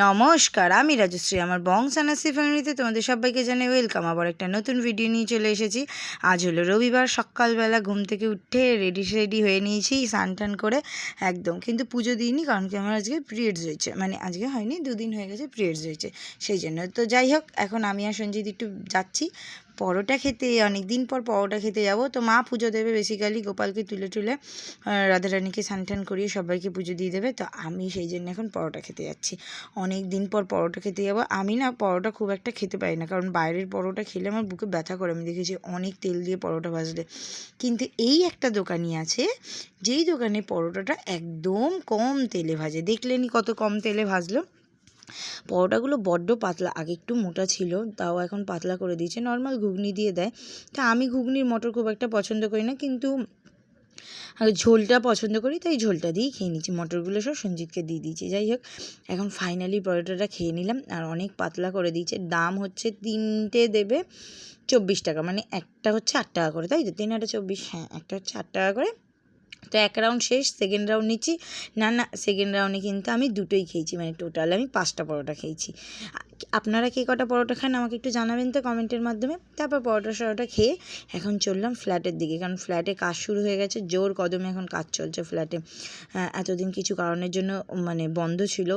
নমস্কার, আমি রাজশ্রী। আমার বংশানাসি ফ্যামিলিতে তোমাদের সবাইকে জানাই ওয়েলকাম। আবার একটা নতুন ভিডিও নিয়ে চলে এসেছি। আজ হলো রবিবার, সকালবেলা ঘুম থেকে উঠে রেডি হয়ে নিয়েছি, স্নান টান করে একদম। কিন্তু পুজো দিইনি, কারণ কি আমার আজকে পিরিয়ডস হয়েছে, মানে আজকে হয়নি, 2 দিন হয়ে গেছে পিরিয়ডস হয়েছে, সেই জন্য। তো যাই হোক, এখন আমি আর সঞ্জিত একটু যাচ্ছি পরোটা খেতে। অনেক দিন পর পরোটা খেতে যাব। তো মা পুজো দেবে বেসিক্যালি, গোপালকে তুলে রাধারানীকে স্নান টান করিয়ে সবাইকে পুজো দিয়ে দেবে। তো আমি সেই জন্য এখন পরোটা খেতে যাচ্ছি। অনেক দিন পর পরোটা খেতে যাবো। আমি না পরোটা খুব একটা খেতে পারি না, কারণ বাইরের পরোটা খেলে আমার বুকে ব্যথা করে। আমি দেখেছি অনেক তেল দিয়ে পরোটা ভাজলে। কিন্তু এই একটা দোকানি আছে, যেই দোকানে পরোটাটা একদম কম তেলে ভাজে। দেখলেনি কত কম তেলে ভাজলো। পরোটাগুলো বড্ড পাতলা, আগে একটু মোটা ছিল, তাও এখন পাতলা করে দিয়েছে। নর্মাল ঘুগনি দিয়ে দেয়। তা আমি ঘুগনির মটর খুব একটা পছন্দ করি না, কিন্তু ঝোলটা পছন্দ করি, তাই ঝোলটা দিয়েই খেয়ে নিচ্ছি। মটরগুলো সব সঞ্জিতকে দিয়ে দিয়েছি। যাই হোক, এখন ফাইনালি পরোটাটা খেয়ে নিলাম। আর অনেক পাতলা করে দিয়েছে। দাম হচ্ছে 3টে দেবে 24 টাকা, মানে একটা হচ্ছে 8 টাকা করে, তাই তো? 3 8 24, হ্যাঁ, একটা হচ্ছে 8 টাকা করে। তো এক রাউন্ড শেষ, সেকেন্ড রাউন্ড নিচ্ছি। না, সেকেন্ড রাউন্ডে কিন্তু আমি দুটোই খেয়েছি, মানে টোটাল আমি 5টা পরোটা খেয়েছি। আপনারা কে কটা পরোটা খান আমাকে একটু জানাবেন তো কমেন্টের মাধ্যমে। তারপর পরোটা খেয়ে এখন চললাম ফ্ল্যাটের দিকে, কারণ ফ্ল্যাটে কাজ শুরু হয়ে গেছে, জোর কদমে এখন কাজ চলছে ফ্ল্যাটে। এতদিন কিছু কারণের জন্য মানে বন্ধ ছিল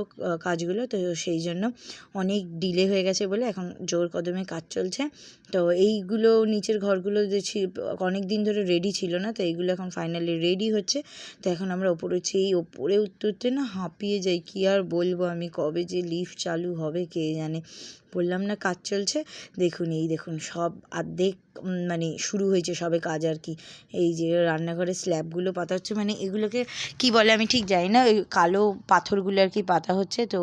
কাজগুলো, তো সেই জন্য অনেক ডিলে হয়ে গেছে বলে এখন জোর কদমে কাজ চলছে। তো এইগুলো নিচের ঘরগুলো যে অনেক দিন ধরে রেডি ছিল না, তো এইগুলো এখন ফাইনালি রেডি হচ্ছে। তো এখন আমরা ওপরে উঠছি। এই ওপরে উঠতে না হাঁপিয়ে যাই, কী আর বলবো আমি। কবে যে লিফট চালু হবে কে জানে। বললাম না কাজ চলছে। দেখুন সব অর্ধেক মানে শুরু হয়েছে সবে কাজ আর কি। এই যে রান্নাঘরের স্ল্যাবগুলো পাতা হচ্ছে, মানে এগুলোকে কি বলে আমি ঠিক জানি না, ওই কালো পাথরগুলো আর কি পাতা হচ্ছে। তো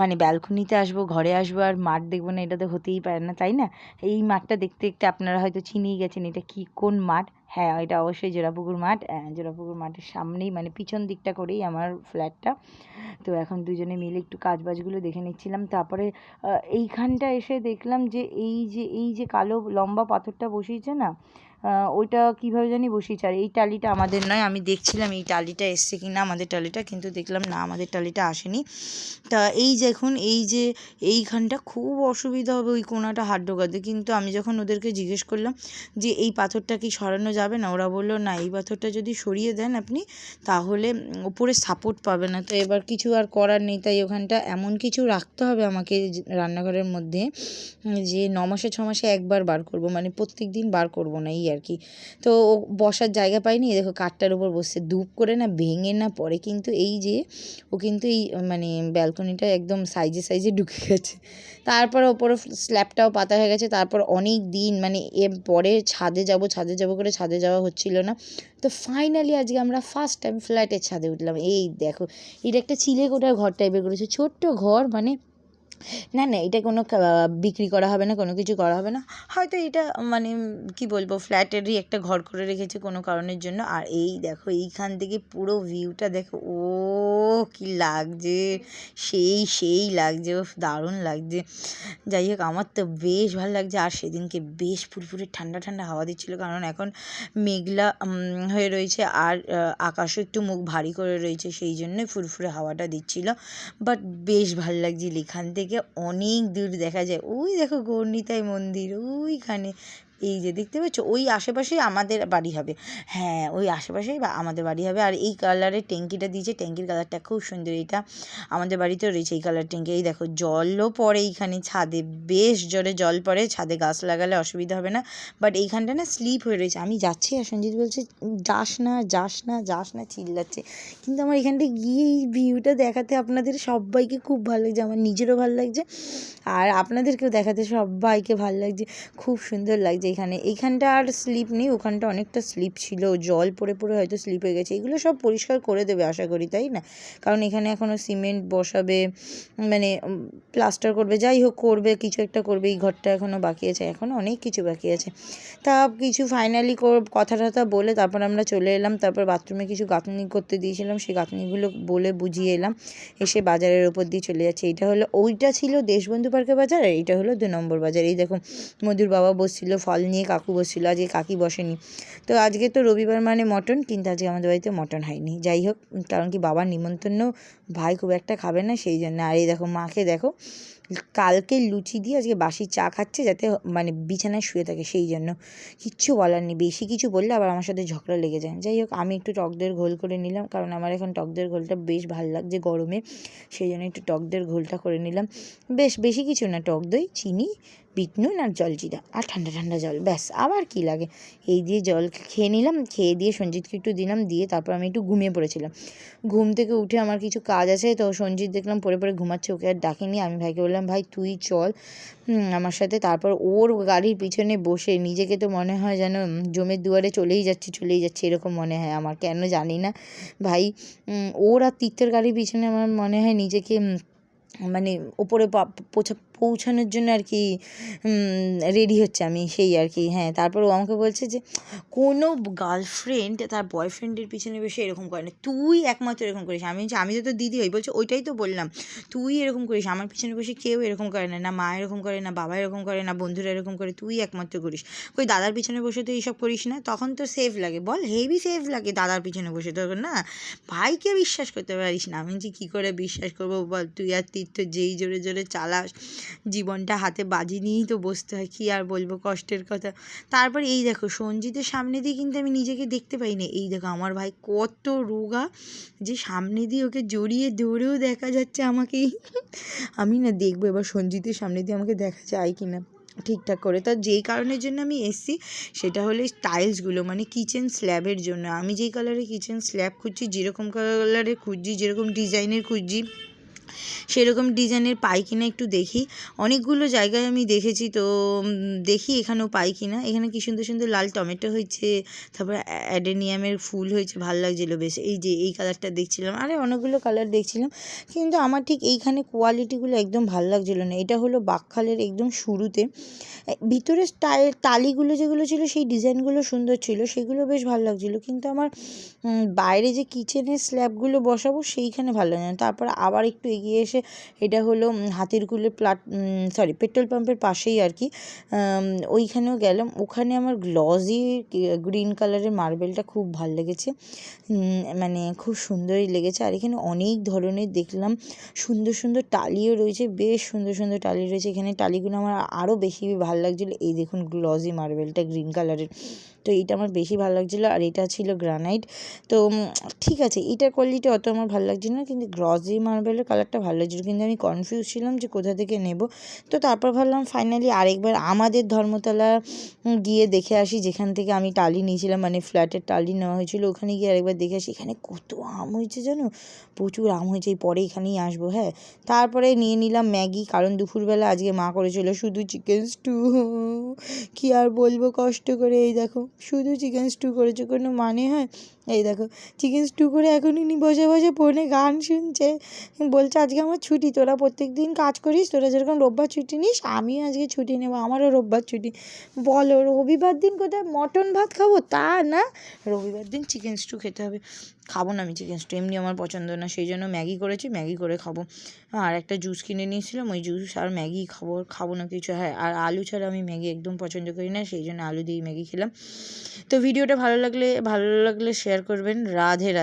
মানে ব্যালকনিতে আসবো, ঘরে আসবো আর মাঠ দেখবো না, এটা তো হতেই পারে না, তাই না? এই মাঠটা দেখতে দেখতে আপনারা হয়তো চিনেই গেছেন এটা কি, কোন মাঠ। হ্যাঁ, এটা অবশ্যই জোড়াপুকুর মাঠ। জোড়াপুকুর মাঠের সামনেই, মানে পিছন দিকটা করেই আমার ফ্ল্যাটটা। তো এখন দুজনে মিলে একটু কাজবাজগুলো দেখে নিচ্ছিলাম। তারপরে এইখানটা এসে দেখলাম যে এই যে কালো লম্বা পাথরটা বসিয়েছে না, ওইটা কীভাবে জানি বসিয়েছে। আর এই টালিটা আমাদের নয়, আমি দেখছিলাম এই টালিটা এসছে কি না আমাদের টালিটা, কিন্তু দেখলাম না আমাদের টালিটা আসেনি। তা এই দেখুন, এই যে এইখানটা খুব অসুবিধা হবে ওই কোণাটা হাত ঢোকাতে। কিন্তু আমি যখন ওদেরকে জিজ্ঞেস করলাম যে এই পাথরটা কি সরানো যাবে না, ওরা বললো না, এই পাথরটা যদি সরিয়ে দেন আপনি তাহলে ওপরে সাপোর্ট পাবে না। তো এবার কিছু আর করার নেই, তাই ওখানটা এমন কিছু রাখতে হবে আমাকে রান্নাঘরের মধ্যে, যে 9 মাসে 6 মাসে একবার বার করব, মানে প্রত্যেক দিন বার করব না, এই আর কি। তো বসার জায়গা পাইনি, দেখো কাঠটার উপর বসছে, ধূপ করে না ভেঙে না পড়ে। কিন্তু এই যে ও কিন্তু এই মানে ব্যালকনিটা একদম সাইজে ঢুকে গেছে। তারপর ওপরে স্ল্যাবটাও পাতা হয়ে গেছে। তারপর অনেক দিন মানে পরে ছাদে যাব করে ছাদে যাওয়া হচ্ছিল না। তো ফাইনালি আজকে আমরা ফার্স্ট টাইম ফ্ল্যাটের ছাদে উঠলাম। এই দেখো, এটা একটা চিলেকোঠার ঘর টাইপের করেছে, ছোট্ট ঘর, মানে না, এটা কোনো বিক্রি করা হবে না, কোনো কিছু করা হবে না। হয়তো এটা মানে কি বলবো, ফ্ল্যাটেরই একটা ঘর করে রেখেছে কোনো কারণের জন্য। আর এই দেখো, এইখান থেকে পুরো ভিউটা দেখো, ও কি লাগছে, সেই লাগছে, ও দারুণ লাগছে। যাই হোক, আমার তো বেশ ভালো লাগছে। আর সেদিনকে বেশ ফুরফুরে ঠান্ডা হাওয়া দিচ্ছিলো, কারণ এখন মেঘলা হয়ে রয়েছে, আর আকাশও একটু মুখ ভারী করে রয়েছে, সেই জন্যই ফুরফুরে হাওয়াটা দিচ্ছিলো। বাট বেশ ভালো লাগছিল। এখান থেকে অনেক দূর দেখা যায়, ওই দেখো গৌরনিতাই মন্দির ওইখানে। এই যে দেখতে পাচ্ছ, ওই আশেপাশেই আমাদের বাড়ি হবে। হ্যাঁ, ওই আশেপাশেই আমাদের বাড়ি হবে। আর এই কালারের ট্যাঙ্কিটা দিয়েছে, ট্যাঙ্কির কালারটা খুব সুন্দর। এটা আমাদের বাড়িতেও রয়েছে এই কালার ট্যাঙ্কি। এই দেখো, জলও পড়ে এইখানে ছাদে, বেশ জোরে জল পড়ে ছাদে, গাছ লাগালে অসুবিধা হবে না। বাট এইখানটা না স্লিপ হয়ে রয়েছে। আমি যাচ্ছি আর সঞ্জিত বলছে যাস না চিল্লাচ্ছে। কিন্তু আমার এখানটা গিয়ে এই ভিউটা দেখাতে আপনাদের সবাইকে খুব ভালো লাগছে, আমার নিজেরও ভালো লাগছে, আর আপনাদেরকেও দেখাতে সবাইকে ভালো লাগছে। খুব সুন্দর লাগছে এইখানটা। আর স্লিপ নেই, ওখানটা অনেকটা স্লিপ ছিল, জল পড়ে হয়তো স্লিপ হয়ে গেছে। এগুলো সব পরিষ্কার করে দেবে আশা করি, তাই না? কারণ এখানে এখনও সিমেন্ট বসাবে, মানে প্লাস্টার করবে, যাই হোক করবে, কিছু একটা করবে। এই ঘরটা এখনও বাকি আছে, এখনও অনেক কিছু বাকি আছে। তা কিছু ফাইনালি কথা টথা বলে তারপর আমরা চলে এলাম। তারপর বাথরুমে কিছু গাঁথনি করতে দিয়েছিলাম, সেই গাঁথনিগুলো বলে বুঝিয়ে এলাম। এসে বাজারের ওপর দিয়ে চলে যাচ্ছে। এটা হলো, ওইটা ছিল দেশবন্ধু পার্কের বাজার, আর এইটা হলো 2 নম্বর বাজার। এই দেখো, মধুর বাবা বসছিল, ফল ফল নিয়ে কাকু বসছিল, আজকে কাকি বসেনি। তো আজকে তো রবিবার মানে মটন, কিন্তু আজকে আমাদের বাড়িতে মটন হয়নি। যাই হোক, কারণ কি বাবার নিমন্ত্রণ ভাই খুব একটা খাবে না, সেই জন্য। আর এই দেখো মাকে দেখো, কালকে লুচি দিয়ে আজকে বাসি চা খাচ্ছে, যাতে মানে বিছানায় শুয়ে থাকে, সেই জন্য। কিচ্ছু বলার নেই, বেশি কিছু বললে আবার আমার সাথে ঝগড়া লেগে যায়। যাই হোক, আমি একটু টক দইয়ের ঘোল করে নিলাম, কারণ আমার এখন টক দইয়ের ঘোলটা বেশ ভালো লাগছে গরমে, সেই জন্য একটু টক দইয়ের ঘোলটা করে নিলাম। বেশি কিছু না, টক দই, চিনি, বিট নুন আর জলজিরা আর ঠান্ডা ঠান্ডা জল, ব্যাস। আবার কি লাগে, এই দিয়ে জল খেয়ে নিলাম। খেয়ে দিয়ে সঞ্জিতকে একটু দিলাম, দিয়ে তারপর আমি একটু ঘুমিয়ে পড়েছিলাম। ঘুম থেকে উঠে আমার কিছু কাজ আছে, তো সঞ্জিত দেখলাম পড়ে পড়ে ঘুমাচ্ছে, ওকে আর ডাকিনি। আমি ভাইকে বললাম, ভাই তুই চল আমার সাথে। তারপর ওর গাড়ির পিছনে বসে নিজেকে তো মনে হয় যেন জমের দুয়ারে চলেই যাচ্ছে এরকম মনে হয় আমার, কেন জানি না ভাই। ওর আর তীর্থের গাড়ির পিছনে আমার মনে হয় নিজেকে মানে ওপরে পৌঁছানোর জন্য আর কি রেডি হচ্ছে আমি, সেই আর কি। হ্যাঁ, তারপর ও আমাকে বলছে যে কোনো গার্লফ্রেন্ড তার বয়ফ্রেন্ডের পিছনে বসে এরকম করে না, তুই একমাত্র এরকম করিস। আমি তো তোর দিদি হই। বলছে ওইটাই তো বললাম, তুই এরকম করিস, আমার পিছনে বসে কেউ এরকম করে না, না মা এরকম করে, না বাবা এরকম করে, না বন্ধুরা এরকম করে, তুই একমাত্র করিস। ওই দাদার পিছনে বসে তো এইসব করিস না, তখন তো সেফ লাগে, বল, হেভি সেফ লাগে দাদার পিছনে বসে, তখন না ভাইকে বিশ্বাস করতে পারিস না। আমি যে কী করে বিশ্বাস করবো বল, তুই আর তীর্থ যেই জোরে জোরে চালাস, জীবনটা হাতে বাজি নিয়েই তো বসতে হয়, কী আর বলবো কষ্টের কথা। তারপর এই দেখো, সঞ্জিতের সামনে দিয়ে কিন্তু আমি নিজেকে দেখতে পাই না। এই দেখো আমার ভাই কত রোগা, যে সামনে দিয়ে ওকে জড়িয়ে দৌড়েও দেখা যাচ্ছে আমাকেই। আমি না দেখবো এবার সঞ্জিতের সামনে দিয়ে আমাকে দেখা যায় কি না ঠিকঠাক করে। তা যেই কারণের জন্য আমি এসছি সেটা হলো টাইলসগুলো, মানে কিচেন স্ল্যাবের জন্য। আমি যেই কালারের কিচেন স্ল্যাব খুঁজছি, যেরকম কালারের খুঁজছি, যেরকম ডিজাইনের খুঁজছি, সেরকম ডিজাইনের পাই কিনা একটু দেখি। অনেকগুলো জায়গায় আমি দেখেছি, তো দেখি এখানেও পাই কিনা। এখানে কি সুন্দর সুন্দর লাল টমেটো হয়েছে, তারপর অ্যাডেনিয়ামের ফুল হয়েছে, ভালো লাগছিলো বেশ। এই যে এই কালারটা দেখছিলাম, আরে অনেকগুলো কালার দেখছিলাম, কিন্তু আমার ঠিক এইখানে কোয়ালিটিগুলো একদম ভালো লাগছিলো না। এটা হলো বাকখালের একদম শুরুতে, ভিতরে টালিগুলো যেগুলো ছিল সেই ডিজাইনগুলো সুন্দর ছিল, সেগুলো বেশ ভালো লাগছিলো, কিন্তু আমার বাইরে যে কিচেনের স্ল্যাবগুলো বসাবো সেইখানে ভালো লাগে না। তারপর আবার একটু এগিয়ে এসে, এটা হলো হাতিরকুলের পেট্রোল পাম্পের পাশেই আর কি, ওইখানেও গেলাম। ওখানে আমার গ্লজি গ্রিন কালারের মার্বেলটা খুব ভালো লেগেছে, মানে খুব সুন্দরই লেগেছে। আর এখানে অনেক ধরনের দেখলাম সুন্দর সুন্দর টালিও রয়েছে, বেশ সুন্দর সুন্দর টালি রয়েছে এখানে। টালিগুলো আমার আরও বেশি ভালো লাগছিলো। এই দেখুন গ্লজি মার্বেলটা গ্রিন কালারের, তো এইটা আমার বেশি ভালো লাগছিলো। আর এটা ছিল গ্রানাইট, তো ঠিক আছে, এটার কোয়ালিটি অত আমার ভালো লাগছিল না, কিন্তু গ্লজি মার্বেলের কালারটা ভালো লাগছিলো, কিন্তু আমি কনফিউজ ছিলাম যে কোথা থেকে নেব। তো তারপর ভাবলাম ফাইনালি আরেকবার আমাদের ধর্মতলা গিয়ে দেখে আসি, যেখান থেকে আমি টালি নিয়েছিলাম, মানে ফ্ল্যাটের টালি নেওয়া হয়েছিল, ওখানে গিয়ে আরেকবার দেখে আসি। এখানে কত আম হয়েছে জানো, প্রচুর আম হয়েছে, পরে এখানেই আসবো। হ্যাঁ, তারপরে নিয়ে নিলাম ম্যাগি, কারণ দুপুরবেলা আজকে মা করেছিল শুধু চিকেন স্টু, কী আর বলবো কষ্ট করে। এই দেখো শুধু চিকেন স্টু করেছে, কোনো মানে হয়? এই দেখো চিকেন স্টু করে এখন ইনি বসে বসে ফোনে গান শুনছে, বলছে আজকে আমার ছুটি, তোরা প্রত্যেক দিন কাজ করিস, তোরা যেরকম রোববার ছুটি নিস, আমিও আজকে ছুটি নেবো, আমারও রোববার ছুটি। বলো রবিবার দিন কোথায় মটন ভাত খাবো, তা না, রবিবার দিন চিকেন স্টু খেতে হবে। খাবো না আমি চিকেন স্টু, এমনি আমার পছন্দ না, সেই জন্য ম্যাগি করেছি, ম্যাগি করে খাবো। আর একটা জুস কিনে নিয়েছিলাম, ওই জুস আর ম্যাগি খাবো না কিছু। হ্যাঁ, আর আলু ছাড়া আমি ম্যাগি একদম পছন্দ করি না, সেই জন্য আলু দিয়েই ম্যাগি খেলাম। তো ভিডিওটা ভালো লাগলে শেয়ার করবেন। রাধে রাধে।